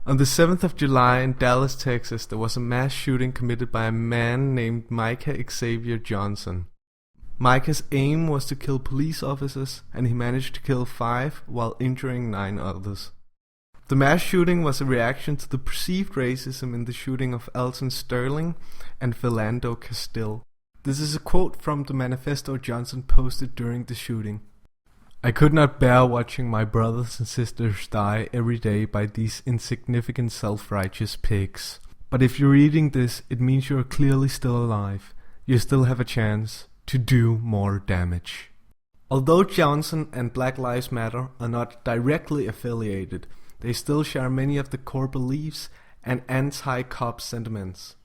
On the 7th of July in Dallas, Texas, there was a mass shooting committed by a man named Micah Xavier Johnson. Micah's aim was to kill police officers, and he managed to kill 5 while injuring 9 others. The mass shooting was a reaction to the perceived racism in the shooting of Alton Sterling and Philando Castile. This is a quote from the Manifesto Johnson posted during the shooting. "I could not bear watching my brothers and sisters die every day by these insignificant self-righteous pigs. But if you're reading this, it means you're clearly still alive. You still have a chance to do more damage." Although Johnson and Black Lives Matter are not directly affiliated, they still share many of the core beliefs and anti-cop sentiments.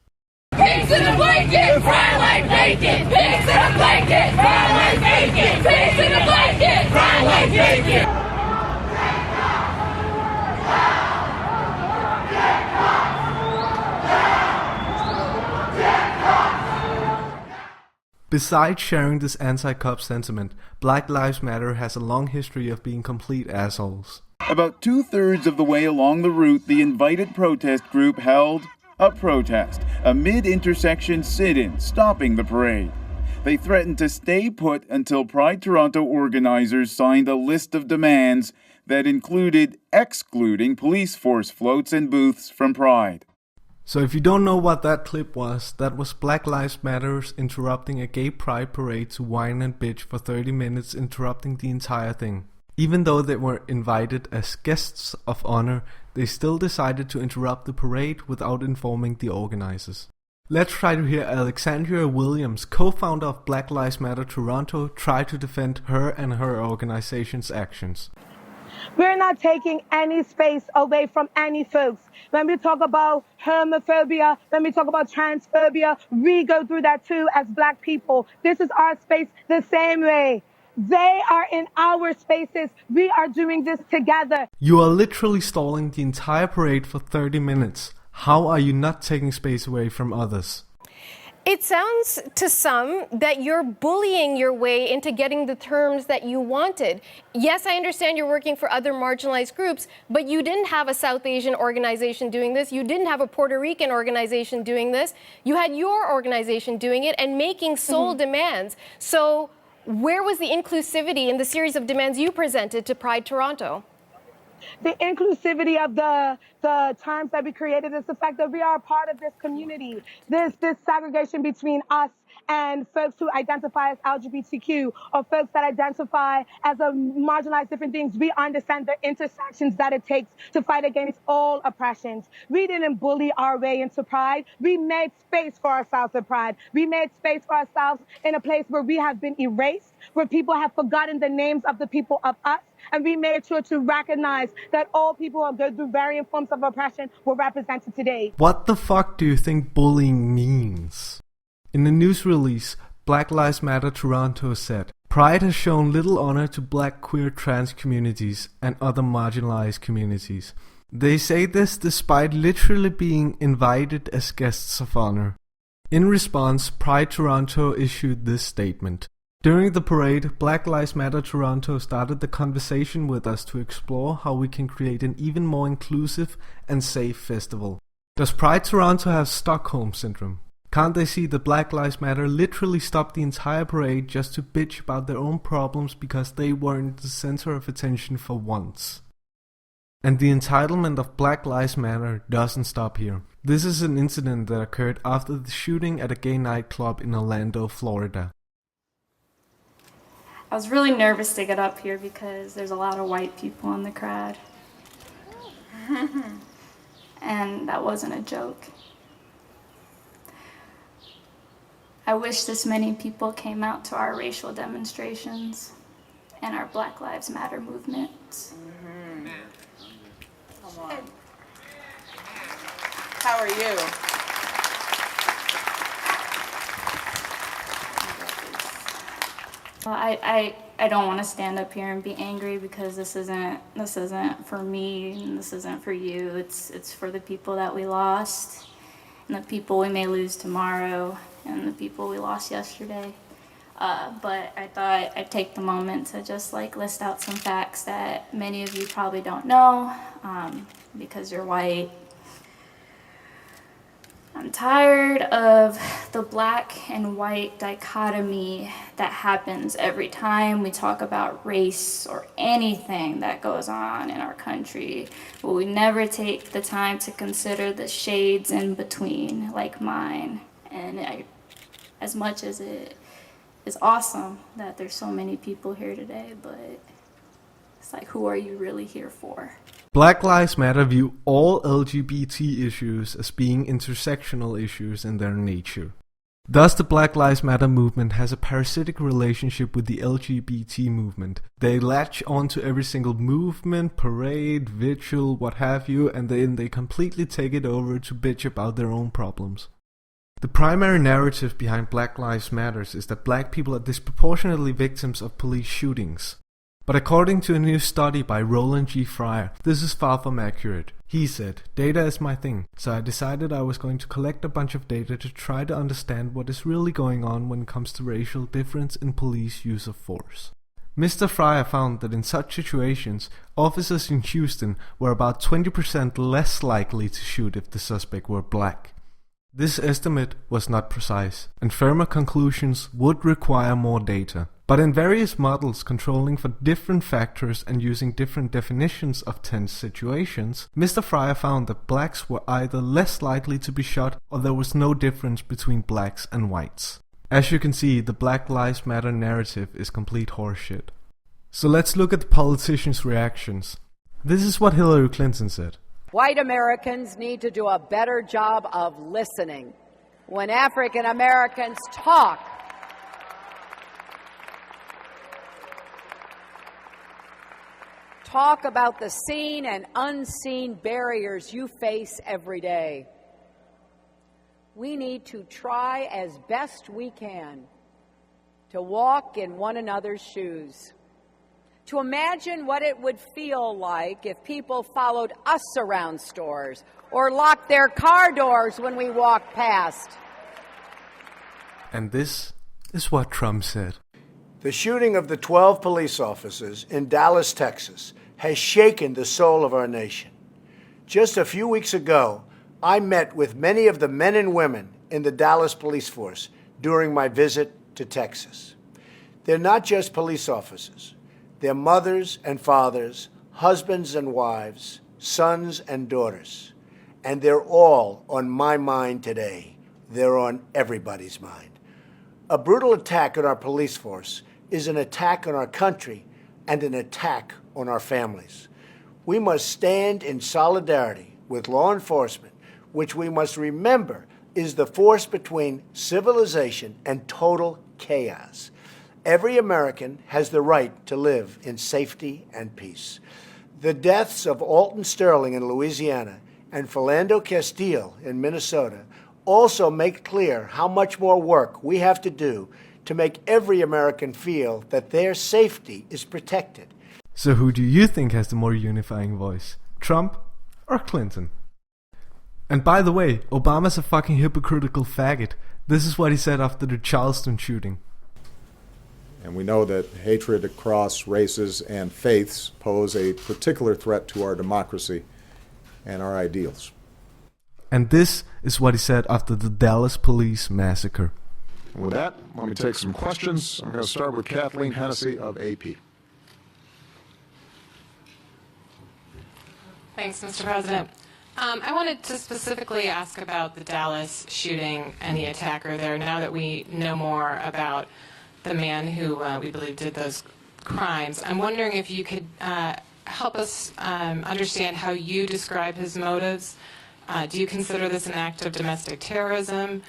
Pigs in a blanket, fry like bacon. Pigs in a blanket, fry like bacon. Pigs in a blanket, fry like bacon. Besides sharing this anti-cop sentiment, Black Lives Matter has a long history of being complete assholes. About 2/3 of the way along the route, the invited protest group held a protest, a mid-intersection sit-in, stopping the parade. They threatened to stay put until Pride Toronto organizers signed a list of demands that included excluding police force floats and booths from Pride. So if you don't know what that clip was, that was Black Lives Matters interrupting a gay pride parade to whine and bitch for 30 minutes, interrupting the entire thing. Even though they were invited as guests of honor, they still decided to interrupt the parade without informing the organizers. Let's try to hear Alexandria Williams, co-founder of Black Lives Matter Toronto, try to defend her and her organization's actions. We're not taking any space away from any folks. When we talk about homophobia, when we talk about transphobia, we go through that too as Black people. This is our space the same way. They are in our spaces. We are doing this together. You are literally stalling the entire parade for 30 minutes. How are you not taking space away from others? It sounds to some that you're bullying your way into getting the terms that you wanted. Yes, I understand you're working for other marginalized groups, but you didn't have a South Asian organization doing this. You didn't have a Puerto Rican organization doing this. You had your organization doing it and making sole demands. So where was the inclusivity in the series of demands you presented to Pride Toronto? The inclusivity of the terms that we created is the fact that we are a part of this community. This segregation between us and folks who identify as LGBTQ or folks that identify as a marginalized different things, we understand the intersections that it takes to fight against all oppressions. We didn't bully our way into Pride. We made space for ourselves at Pride. We made space for ourselves in a place where we have been erased, where people have forgotten the names of the people of us. And we made sure to recognize that all people who go through varying forms of oppression were represented today. What the fuck do you think bullying means? In the news release, Black Lives Matter Toronto said, Pride has shown little honor to Black, queer, trans communities and other marginalized communities. They say this despite literally being invited as guests of honor. In response, Pride Toronto issued this statement. During the parade, Black Lives Matter Toronto started the conversation with us to explore how we can create an even more inclusive and safe festival. Does Pride Toronto have Stockholm Syndrome? Can't they see that Black Lives Matter literally stopped the entire parade just to bitch about their own problems because they weren't the center of attention for once? And the entitlement of Black Lives Matter doesn't stop here. This is an incident that occurred after the shooting at a gay nightclub in Orlando, Florida. I was really nervous to get up here because there's a lot of white people in the crowd. And that wasn't a joke. I wish this many people came out to our racial demonstrations and our Black Lives Matter movements. Come on. How are you? Well, I don't want to stand up here and be angry because this isn't for me and this isn't for you. It's for the people that we lost and the people we may lose tomorrow and the people we lost yesterday. But I thought I'd take the moment to just like list out some facts that many of you probably don't know because you're white. I'm tired of the black and white dichotomy that happens every time we talk about race or anything that goes on in our country, but we never take the time to consider the shades in between, like mine. And as much as it is awesome that there's so many people here today, but it's like, who are you really here for? Black Lives Matter view all LGBT issues as being intersectional issues in their nature. Thus, the Black Lives Matter movement has a parasitic relationship with the LGBT movement. They latch onto every single movement, parade, vigil, what have you, and then they completely take it over to bitch about their own problems. The primary narrative behind Black Lives Matter is that black people are disproportionately victims of police shootings. But according to a new study by Roland G. Fryer, this is far from accurate. He said, "Data is my thing, so I decided I was going to collect a bunch of data to try to understand what is really going on when it comes to racial difference in police use of force." Mr. Fryer found that in such situations, officers in Houston were about 20% less likely to shoot if the suspect were black. This estimate was not precise, and firmer conclusions would require more data. But in various models controlling for different factors and using different definitions of tense situations, Mr. Fryer found that blacks were either less likely to be shot or there was no difference between blacks and whites. As you can see, the Black Lives Matter narrative is complete horseshit. So let's look at the politicians' reactions. This is what Hillary Clinton said. White Americans need to do a better job of listening. When African Americans talk about the seen and unseen barriers you face every day. We need to try as best we can to walk in one another's shoes, to imagine what it would feel like if people followed us around stores or locked their car doors when we walked past. And this is what Trump said. The shooting of the 12 police officers in Dallas, Texas, has shaken the soul of our nation. Just a few weeks ago, I met with many of the men and women in the Dallas police force during my visit to Texas. They're not just police officers. They're mothers and fathers, husbands and wives, sons and daughters. And they're all on my mind today. They're on everybody's mind. A brutal attack on our police force is an attack on our country and an attack on our families. We must stand in solidarity with law enforcement, which we must remember is the force between civilization and total chaos. Every American has the right to live in safety and peace. The deaths of Alton Sterling in Louisiana and Philando Castile in Minnesota also make clear how much more work we have to do to make every American feel that their safety is protected. So who do you think has the more unifying voice? Trump or Clinton? And by the way, Obama's a fucking hypocritical faggot. This is what he said after the Charleston shooting. And we know that hatred across races and faiths pose a particular threat to our democracy and our ideals. And this is what he said after the Dallas police massacre. And with that, let me take some questions. I'm going to start with Kathleen Hennessy of AP. Thanks, Mr. President. I wanted to specifically ask about the Dallas shooting and the attacker there, now that we know more about the man who we believe did those crimes. I'm wondering if you could help us understand how you describe his motives. Do you consider this an act of domestic terrorism?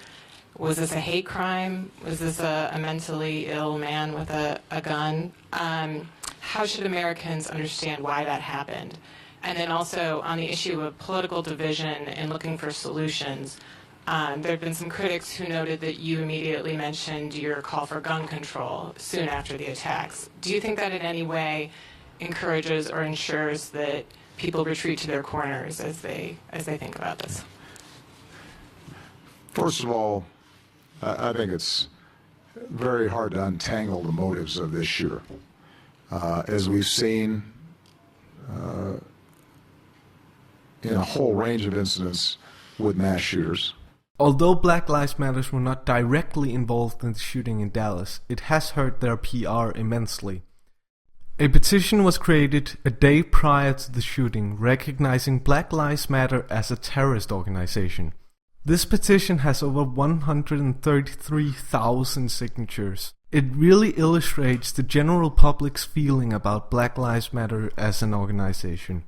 Was this a hate crime? Was this a mentally ill man with a gun? How should Americans understand why that happened? And then also on the issue of political division and looking for solutions, there have been some critics who noted that you immediately mentioned your call for gun control soon after the attacks. Do you think that in any way encourages or ensures that people retreat to their corners as they think about this? First of all, I think it's very hard to untangle the motives of this shooter. As we've seen in a whole range of incidents with mass shooters. Although Black Lives Matter were not directly involved in the shooting in Dallas, it has hurt their PR immensely. A petition was created a day prior to the shooting recognizing Black Lives Matter as a terrorist organization. This petition has over 133,000 signatures. It really illustrates the general public's feeling about Black Lives Matter as an organization.